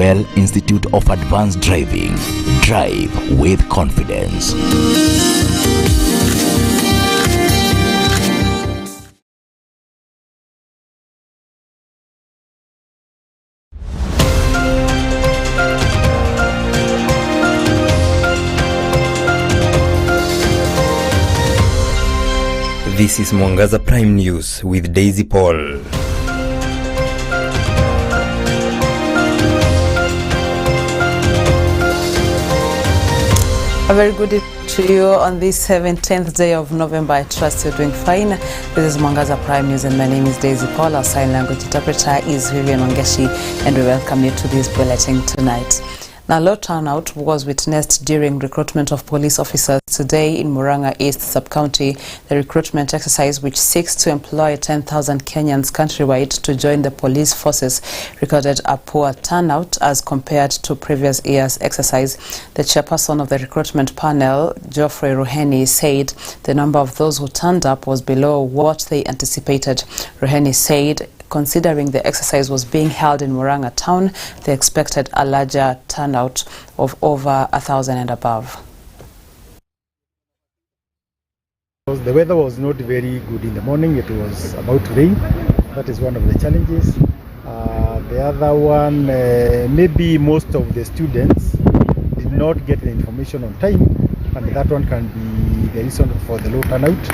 Well Institute of Advanced Driving. Drive with confidence. This is Mwangaza Prime News with Daisy Paul. A very good day to you on this 17th day of November. I trust you're doing fine. This is Mwangaza Prime News and my name is Daisy Paul. Our sign language interpreter is Vivian Wangeshi and we welcome you to this bulletin tonight. Now, low turnout was witnessed during recruitment of police officers today in Murang'a East Sub-County. The recruitment exercise, which seeks to employ 10,000 Kenyans countrywide to join the police forces, recorded a poor turnout as compared to previous years' exercise. The chairperson of the recruitment panel, Geoffrey Ruheni, said the number of those who turned up was below what they anticipated. Ruheni said, considering the exercise was being held in Murang'a town, they expected a larger turnout of over 1,000 and above. The weather was not very good in the morning. It was about to rain. That is one of the challenges. The other one, maybe most of the students did not get the information on time, and that one can be the reason for the low turnout.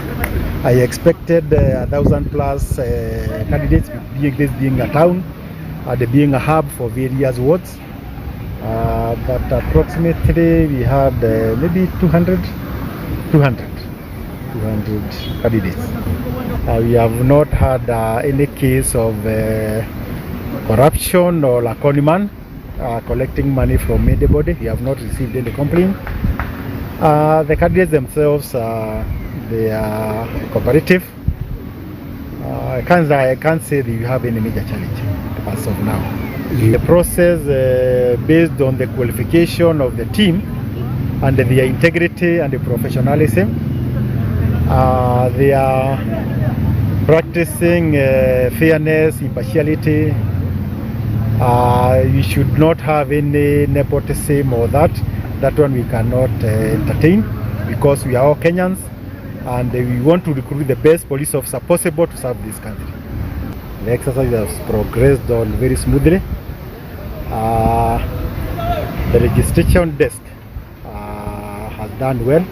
I expected 1,000 plus candidates, being a town, being a hub for various wards. But approximately we had maybe 200 candidates. We have not had any case of corruption or laconism, collecting money from anybody. We have not received any complaint. The candidates themselves, they are cooperative. I can't say that you have any major challenge as of now. The process based on the qualification of the team and their integrity and the professionalism, they are practicing fairness, impartiality. You should not have any nepotism or that. That one we cannot entertain, because we are all Kenyans and we want to recruit the best police officer possible to serve this country. The exercise has progressed on very smoothly. The registration desk has done well.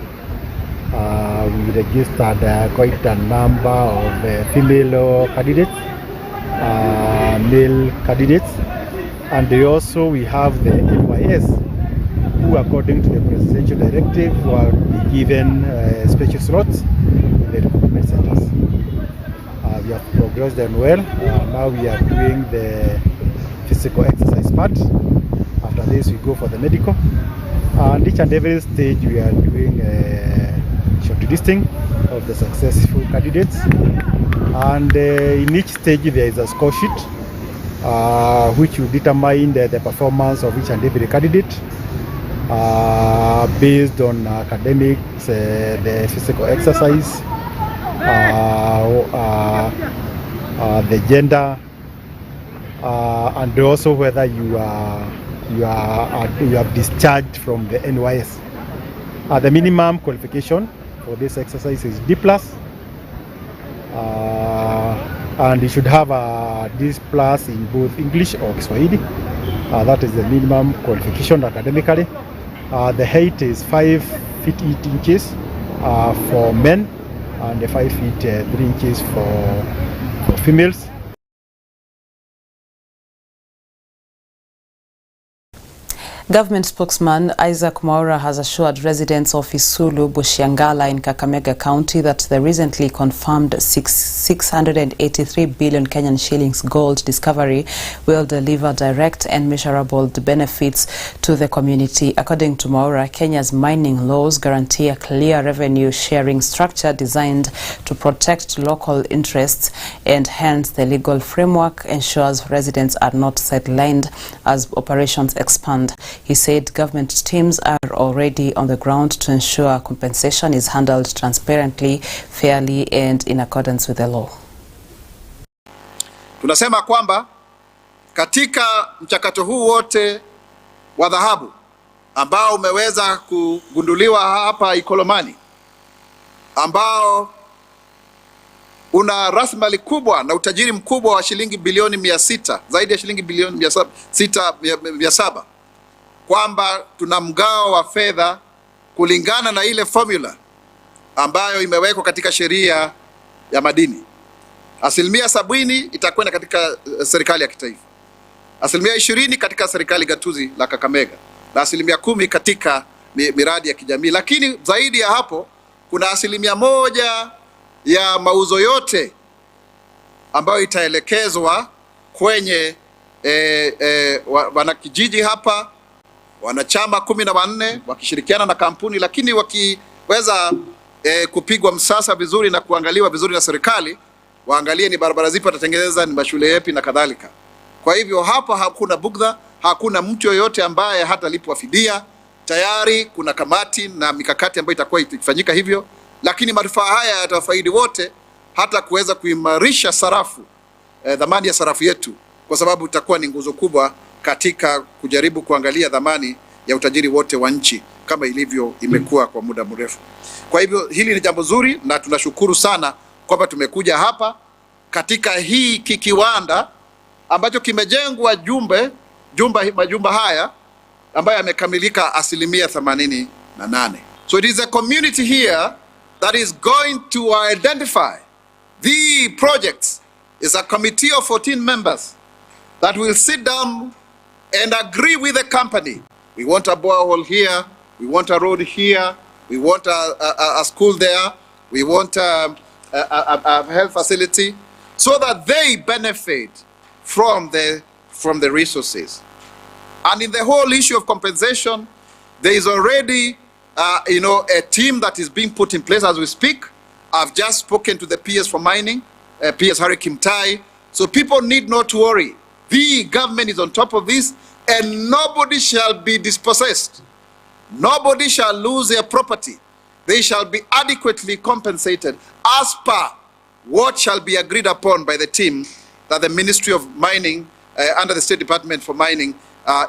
We registered quite a number of female candidates, male candidates, and we have the NYS, who according to the presidential directive will be given special slots in the recruitment centers. We have progressed them well. Now we are doing the physical exercise part. After this we go for the medical. And each and every stage we are doing shortlisting of the successful candidates. And in each stage there is a score sheet which will determine the performance of each and every candidate. Based on academics, the physical exercise, the gender, and also whether you have discharged from the NYS. The minimum qualification for this exercise is D+, and you should have a D+ in both English or Kiswahili. That is the minimum qualification academically. The height is 5 feet 8 inches for men and 5 feet 3 inches for females. Government spokesman Isaac Mwaura has assured residents of Isulu, Bushiangala in Kakamega County that the recently confirmed 683 billion Kenyan shillings gold discovery will deliver direct and measurable benefits to the community. According to Mwaura, Kenya's mining laws guarantee a clear revenue sharing structure designed to protect local interests, and hence the legal framework ensures residents are not sidelined as operations expand. He said government teams are already on the ground to ensure compensation is handled transparently, fairly and in accordance with the law. Tunasema kwamba katika mchakato huu wote wa dhahabu ambao umeweza kugunduliwa hapa Ikolomani, ambao una rasilimali kubwa na utajiri mkubwa wa shilingi bilioni 600, zaidi ya shilingi bilioni 700, kwamba tuna mgao wa fedha kulingana na ile formula ambayo imewekwa katika sheria ya madini. 70% itakwenda katika serikali ya kitaifa, 20% katika serikali gatuzi la Kakamega, na 10% katika miradi ya kijamii. Lakini zaidi ya hapo kuna 1% ya mauzo yote ambayo itaelekezwa kwenye wanakijiji hapa, wanachama 14 wakishirikiana na kampuni, lakini wakiweza kupigwa msasa vizuri na kuangaliwa vizuri na serikali, waangalie ni barabara zipi watatengeneza, ni mashule yapi na kadhalika. Kwa hivyo hapa hakuna bugdha, hakuna mtu yoyote ambaye hatalipwa fidia. Tayari kuna kamati na mikakati ambayo itakuwa ikifanyika hivyo, lakini manufaa haya yatawafaidi wote, hata kuweza kuimarisha sarafu, dhamani ya sarafu yetu, kwa sababu itakuwa ni nguzo kubwa katika kujaribu kuangalia dhamani ya utajiri wote wa nchi kama ilivyo imekuwa kwa muda mrefu. Kwa hivyo hili ni jambo zuri na tunashukuru sana kwamba tumekuja hapa katika hii kiwanda ambacho kimejengwa majumba haya ambayo yamekamilika 88%. So it is a community here that is going to identify the projects. Is a committee of 14 members that will sit down and agree with the company. We want a borehole here, we want a road here, we want a school there, we want a health facility, so that they benefit from the resources. And in the whole issue of compensation, there is already a team that is being put in place as we speak. I've just spoken to the PS for mining, PS Harry Kimtai. So people need not to worry. The government is on top of this, and nobody shall be dispossessed. Nobody shall lose their property. They shall be adequately compensated as per what shall be agreed upon by the team that the Ministry of Mining, under the State Department for Mining,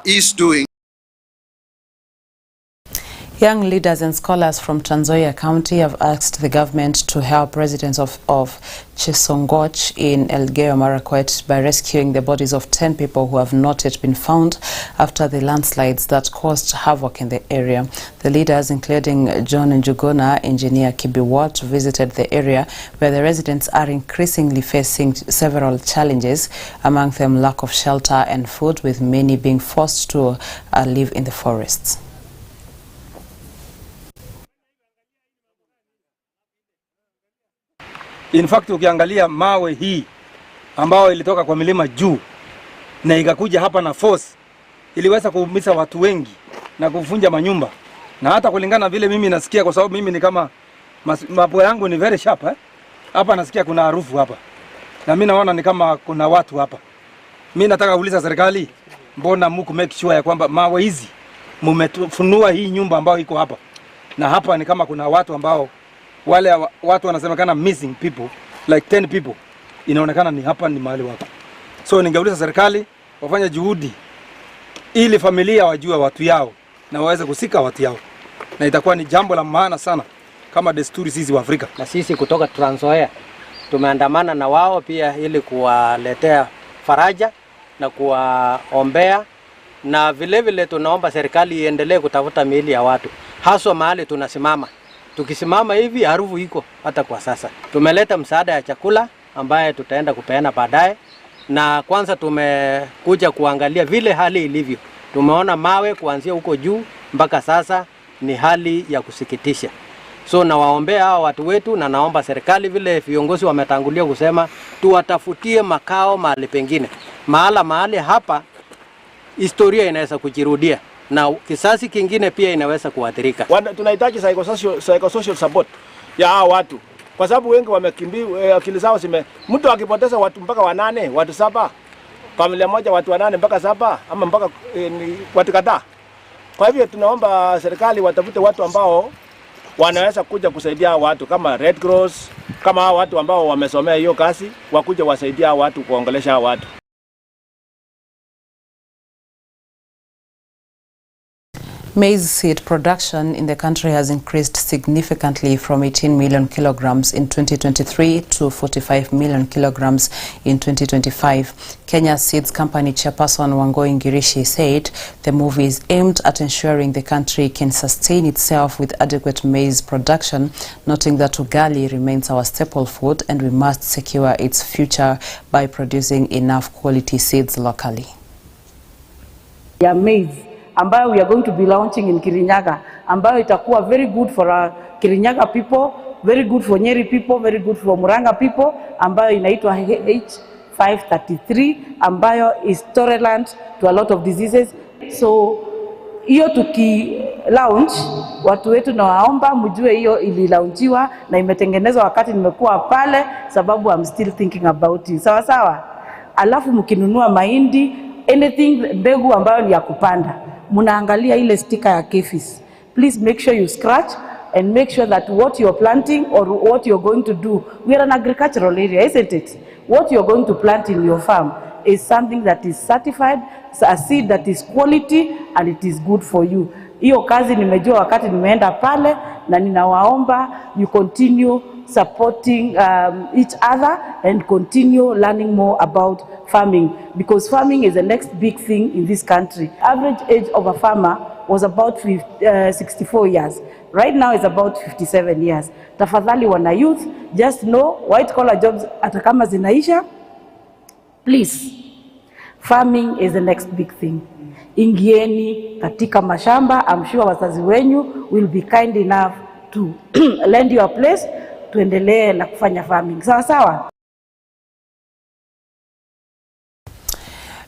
is doing. Young leaders and scholars from Trans Nzoia County have asked the government to help residents of Chesongoch in Elgeyo Marakwet by rescuing the bodies of 10 people who have not yet been found after the landslides that caused havoc in the area. The leaders, including John Njuguna, Engineer Kibiwot, visited the area where the residents are increasingly facing several challenges, among them lack of shelter and food, with many being forced to live in the forests. In fact, ukiangalia mawe hii ambao ilitoka kwa milima juu na ikakuja hapa na force, iliweza kuumiza watu wengi na kuvunja manyumba. Na hata kulingana vile mimi nasikia, kwa sababu mimi ni kama mapua yangu ni very sharp hapa nasikia kuna harufu hapa. Na mimi naona ni kama kuna watu hapa. Mimi nataka kuuliza serikali, mbona mku make sure ya kwamba mawe hizi mumefunua hii nyumba ambayo iko hapa. Na hapa ni kama kuna watu ambao wale watu wanasemekana missing people, like 10 people. Inaonekana ni hapa ni mahali wako. So ningeuliza serikali wafanye juhudi ili familia wajue watu yao na waweze kusika watu yao. Na itakuwa ni jambo la maana sana kama desturi sisi wa Afrika. Na sisi kutoka Trans Nzoia tumeandamana na wao pia ili kuwaletea faraja na kuwaombea, na vile vile tunaomba serikali iendelee kutafuta miili ya watu, haswa mahali tunasimama. Tukisimama hivi harufu iko hata kwa sasa. Tumeleta msaada ya chakula ambaye tutaenda kupeana baadaye, na kwanza tumekuja kuangalia vile hali ilivyo. Tumeona mawe kuanzia huko juu mpaka sasa ni hali ya kusikitisha. So nawaombea hao watu wetu, na naomba serikali vile viongozi wametangulia kusema tuwatafutie makao mahali pengine. Mahali hapa historia inaweza kujirudia na kisasi kingine pia inaweza kuathirika. Tunahitaji psychosocial support ya hao watu, kwa sababu wengi wamekimbia, akili zao mtu akipoteza watu mpaka 8, watu 7, familia moja watu 8 mpaka 7 ama mpaka watu kadhaa. Kwa hivyo tunaomba serikali watafute watu ambao wanaweza kuja kusaidia watu kama Red Cross, kama hao watu ambao wamesomea hiyo kazi, wakuja wasaidia watu kuongelesha watu. Maize seed production in the country has increased significantly from 18 million kilograms in 2023 to 45 million kilograms in 2025. Kenya Seeds Company chairperson Wangoi Ngirishi said the move is aimed at ensuring the country can sustain itself with adequate maize production, noting that ugali remains our staple food and we must secure its future by producing enough quality seeds locally. Maize ambayo we are going to be launching in Kirinyaga, ambayo itakuwa very good for our Kirinyaga people, very good for Nyeri people, very good for Muranga people, ambayo inaitwa H533, ambayo is tolerant to a lot of diseases. So hiyo tuki launch, watu wetu na waomba mjue hiyo ililaunchiwa na imetengenezwa wakati nimekuwa pale, sababu I'm still thinking about it. Sawa sawa. Alafu mkinunua mahindi, anything mbegu ambayo ni ya kupanda, munaangalia ile sticker ya KEFIS. Please make sure you scratch and make sure that what you're planting or what you're going to do, we are an agricultural area, isn't it? What you're going to plant in your farm is something that is certified, a seed that is quality and it is good for you. Hiyo kazi nimejua wakati nimeenda pale, na ninawaomba you continue supporting each other and continue learning more about farming, because farming is the next big thing in this country. Average age of a farmer was about 64 years. Right now it's about 57 years. Tafadhali wana youth, just know white collar jobs atakama zinaisha. Please, farming is the next big thing. Ingieni katika mashamba. I'm sure wazazi wenyu will be kind enough to lend you a place, tuendelee na kufanya farming. Sawa sawa.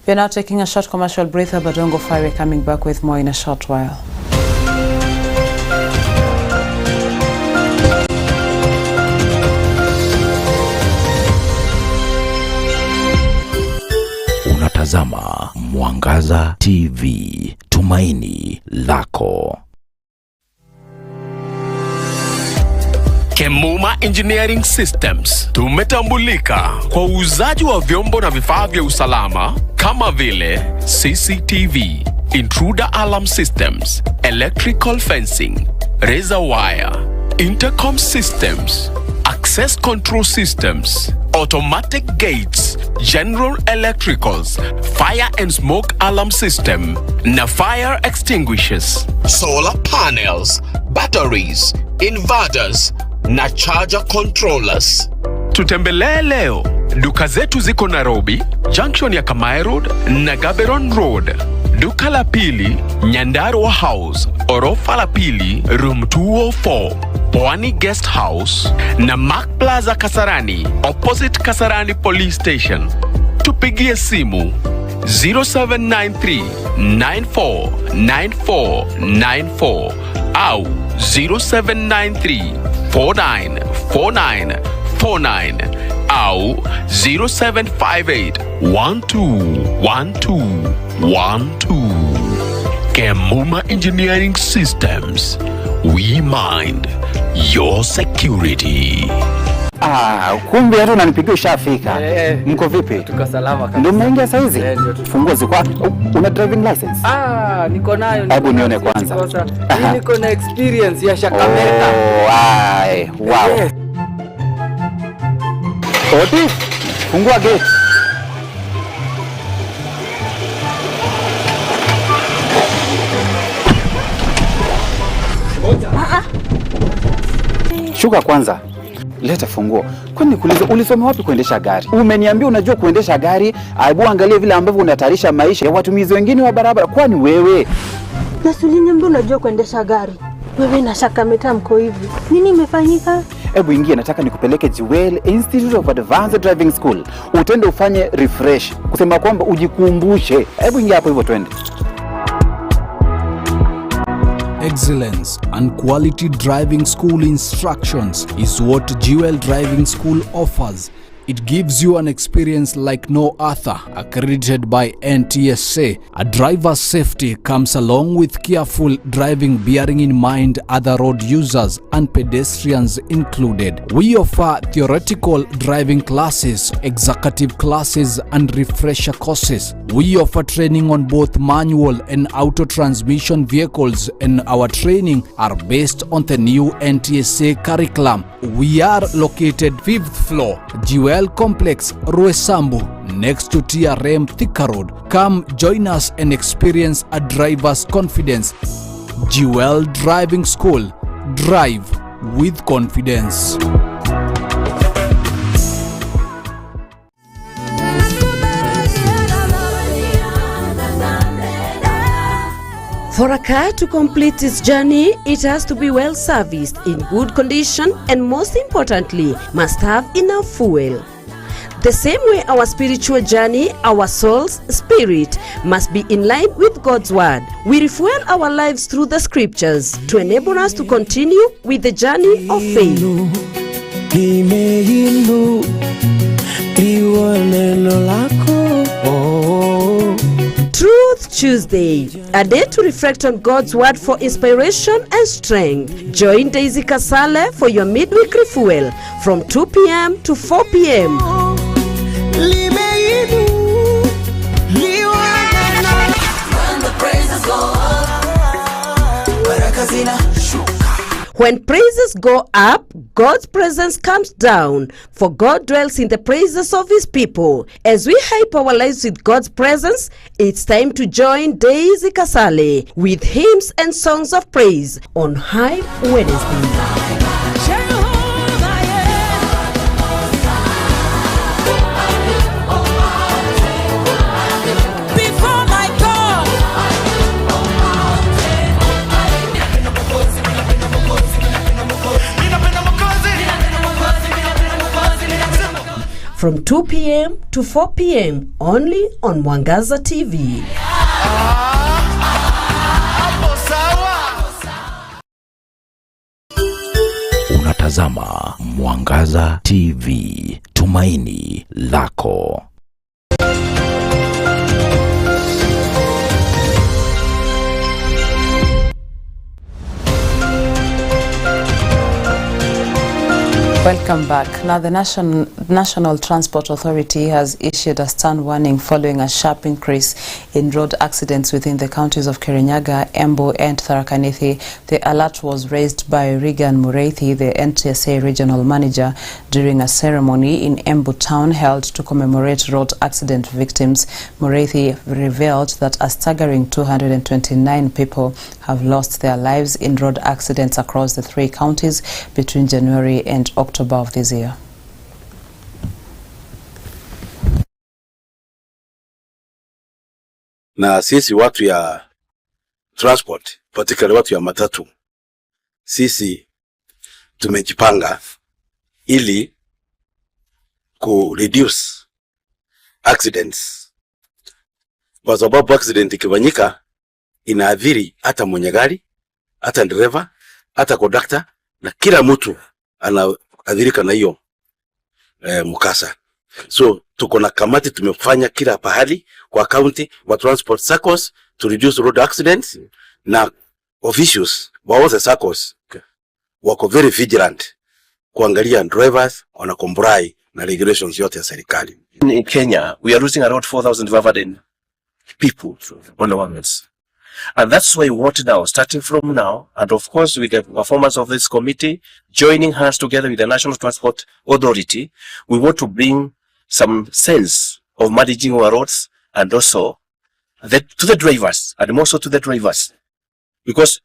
We're now taking a short commercial break, but don't go far. We're coming back with more in a short while. Unatazama Mwangaza TV, tumaini lako. Kemuma Engineering Systems tumetambulika kwa uuzaji wa vyombo na vifaa vya usalama kama vile CCTV, intruder alarm systems, electrical fencing, razor wire, intercom systems, access control systems, automatic gates, general electricals, fire and smoke alarm system na fire extinguishers, solar panels, batteries, inverters na charger controllers. Tutembelee leo. Duka zetu ziko Nairobi, junction ya Kamae Road na Gaberon Road. Duka la pili, Nyandarua House, orofa la pili, room 204, Pwani Guest House na Mark Plaza Kasarani, opposite Kasarani Police Station. Tupigie simu 0793 949494 au 0793 494949 au 0758 121212. Kemuma Engineering Systems, we mind your security. Kumbe hata unanipigia ushafika. Mko vipi? Tuko salama kabisa. Ndio umeingia saa hizi? Funguo ziko wapi? Una driving license? Niko nayo. Hebu nione kwanza. Mimi niko na experience ya Shakameta. Wow. Oti, fungua gate. Shuka kwanza. Leta funguo. Kwani kuuliza ulisoma wapi kuendesha gari? Umeniambia unajua kuendesha gari, aibu angalia vile ambavyo unatarisha maisha ya watumizi wengine wa barabara. Kwani wewe? Na uliniambia unajua kuendesha gari. Wewe na Shakameta mko hivi. Nini imefanyika? Hebu ingia, nataka nikupeleke Jewel Institute of Advanced Driving School. Utende ufanye refresh. Kusema kwamba ujikumbushe. Hebu ingia hapo hivyo twende. Excellence and quality driving school instructions is what Jewel Driving School offers. It gives you an experience like no other, accredited by NTSA. A driver's safety comes along with careful driving, bearing in mind other road users and pedestrians included. We offer theoretical driving classes, executive classes and refresher courses. We offer training on both manual and auto transmission vehicles, and our training are based on the new NTSA curriculum. We are located 5th floor, Jewel Complex, Ruesambu, next to TRM Thika Road. Come join us and experience a driver's confidence. Jewel Driving School. Drive with confidence. For a car to complete its journey, it has to be well serviced, in good condition, and most importantly, must have enough fuel. The same way our spiritual journey, our soul's spirit, must be in line with God's word. We refuel our lives through the scriptures to enable us to continue with the journey of faith. Truth Tuesday, a day to reflect on God's word for inspiration and strength. Join Daisy Kasale for your midweek refuel from 2 p.m. to 4 p.m. When praises go up, God's presence comes down, for God dwells in the praises of his people. As we hype our lives with God's presence, it's time to join Daisy Kasale with hymns and songs of praise on Hype Wednesday. From 2 p.m. to 4 p.m. only on Mwangaza TV. Unatazama Mwangaza TV, tumaini lako. Welcome back. Now, the National Transport Authority has issued a stern warning following a sharp increase in road accidents within the counties of Kirinyaga, Embu and Tharaka Nithi. The alert was raised by Regan Mureithi, the NTSA regional manager, during a ceremony in Embu town held to commemorate road accident victims. Mureithi revealed that a staggering 229 people have lost their lives in road accidents across the three counties between January and October of this year. Na sisi watu ya transport, particularly watu ya matatu, sisi tumejipanga ili ku reduce accidents. Kwa sababu accident ikifanyika inaadhiri hata mwenye gari, hata driver, hata conductor, na kila mtu anaadhirika na hiyo mkasa. So tuko na kamati tumefanya kila pahali kwa county wa transport circles to reduce road accidents, na officials wa all the circles wako very vigilant kuangalia drivers wana comply na regulations yote ya serikali. In Kenya, we are losing around 4,500 people on the roads. And that's why we want now, starting from now, and of course with the performance of this committee, joining hands together with the National Transport Authority, we want to bring some sense of managing our roads, and also to the drivers, and also to the drivers. Because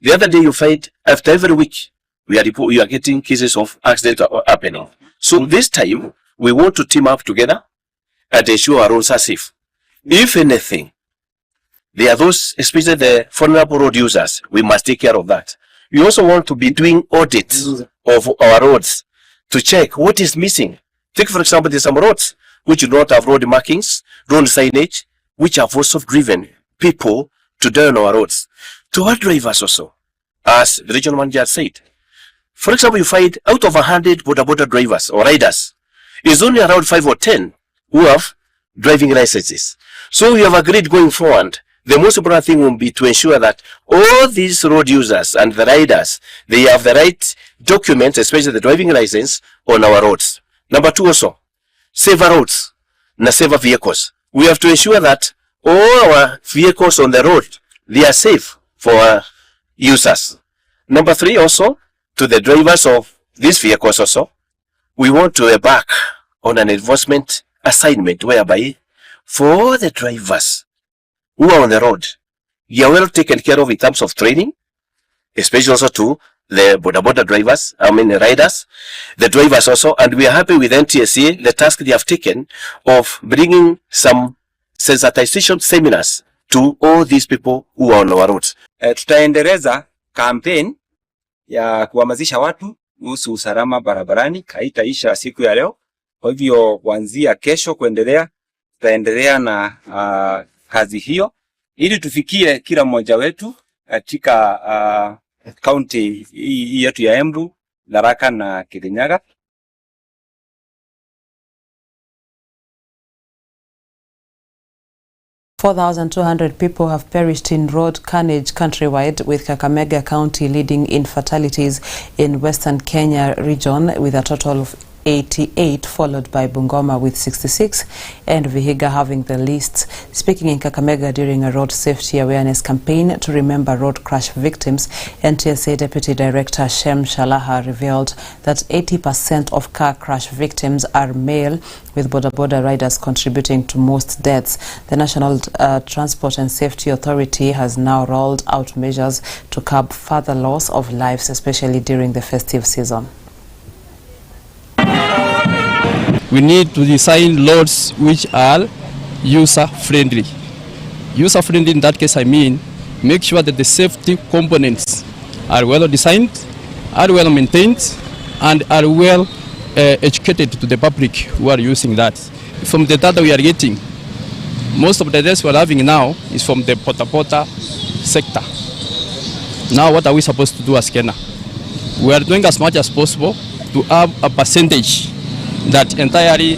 the other day you find, after every week, we are getting cases of accidents happening. So this time, we want to team up together and ensure our roads are safe. If anything, there are those, especially the vulnerable road users, we must take care of that. We also want to be doing audits of our roads to check what is missing. Take, for example, there's some roads which do not have road markings, road signage, which have also driven people to die on our roads. To our drivers also, as the regional manager said. For example, you find out of 100 border drivers or riders, It's only around 5 or 10 who have driving licenses. So we have agreed going forward, the most important thing will be to ensure that all these road users and the riders, they have the right documents, especially the driving license, on our roads. Number 2 also, safer roads, na safer vehicles. We have to ensure that all our vehicles on the road, they are safe for our users. Number 3 also, to the drivers of these vehicles also, we want to embark on an enforcement assignment whereby for the drivers who are on the road, they are well taken care of in terms of training, especially also to the boda drivers, riders, the drivers also, and we are happy with NTSA, the task they have taken of bringing some sensitization seminars to all these people who are on our roads. Tutaendeleza campaign ya kuhamasisha watu kuhusu usalama barabarani, haitaisha siku ya leo. Kwa hivyo kuanzia kesho kuendelea, tutaendelea na kazi hiyo ili tufikie kila mmoja wetu katika county hii yetu ya Embu, Tharaka na Kirinyaga. $4,200 people have perished in road carnage countrywide, with Kakamega County leading in fatalities in Western Kenya region with a total of 88, followed by Bungoma with 66, and Vihiga having the least. Speaking in Kakamega during a road safety awareness campaign to remember road crash victims, NTSA Deputy Director Shem Shalaha revealed that 80% of car crash victims are male, with boda riders contributing to most deaths. The National Transport and Safety Authority has now rolled out measures to curb further loss of lives, especially during the festive season. We need to design roads which are user-friendly. User-friendly in that case, I mean, make sure that the safety components are well designed, are well maintained, and are well educated to the public who are using that. From the data we are getting, most of the deaths we are having now is from the pota sector. Now what are we supposed to do as Kenya? We are doing as much as possible to have a percentage that entirely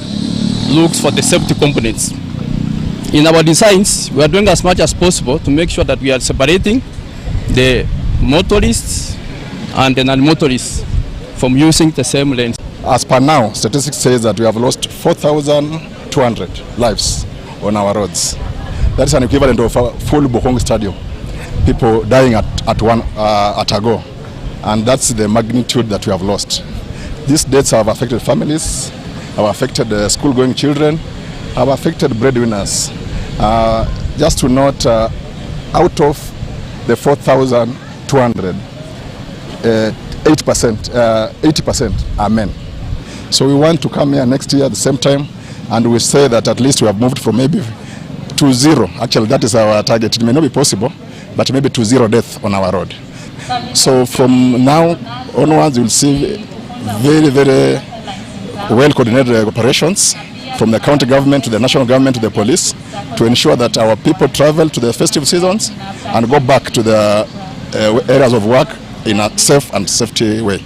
looks for the safety components. In our designs, we are doing as much as possible to make sure that we are separating the motorists and the non-motorists from using the same lanes. As per now, statistics says that we have lost 4,200 lives on our roads. That is an equivalent of a full Bokong Stadium. People dying at a go. And that's the magnitude that we have lost. These deaths have affected families, have affected school-going children, have affected breadwinners. Just to note, out of the 4,200, 80% are men. So we want to come here next year at the same time, and we say that at least we have moved from maybe to 0. Actually, that is our target. It may not be possible, but maybe to 0 death on our road. So from now onwards, you'll see very, very well-coordinated operations from the county government to the national government to the police to ensure that our people travel to the festive seasons and go back to the areas of work in a safe and safety way.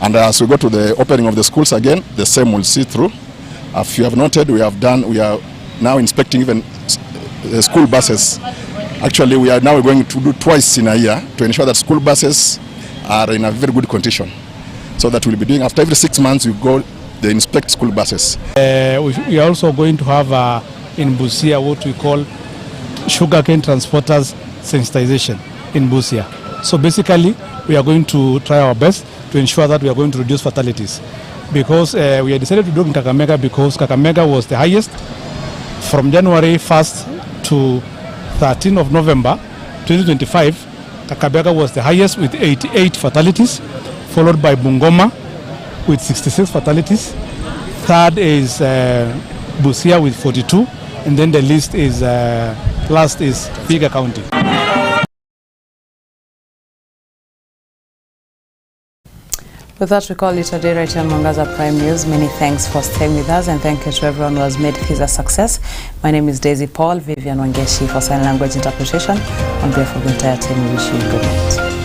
And as we go to the opening of the schools again, the same will see through. As you have noted, we are now inspecting even school buses. Actually, we are now going to do twice in a year to ensure that school buses are in a very good condition. So that we'll be doing after every 6 months, they inspect school buses. We are also going to have in Busia what we call sugarcane transporters sensitization in Busia. So basically, we are going to try our best to ensure that we are going to reduce fatalities. Because we have decided to do in Kakamega because Kakamega was the highest from January 1st to 13th of November 2025. Kakamega was the highest with 88 fatalities, followed by Bungoma with 66 fatalities. Third is Busia with 42, and then the list is last is Vihiga County. With that, we call it a day right here on Mwangaza Prime News. Many thanks for staying with us, and thank you to everyone who has made this a success. My name is Daisy Paul, Vivian Wangeshi for sign language interpretation. On behalf of the entire team, we wish you good night.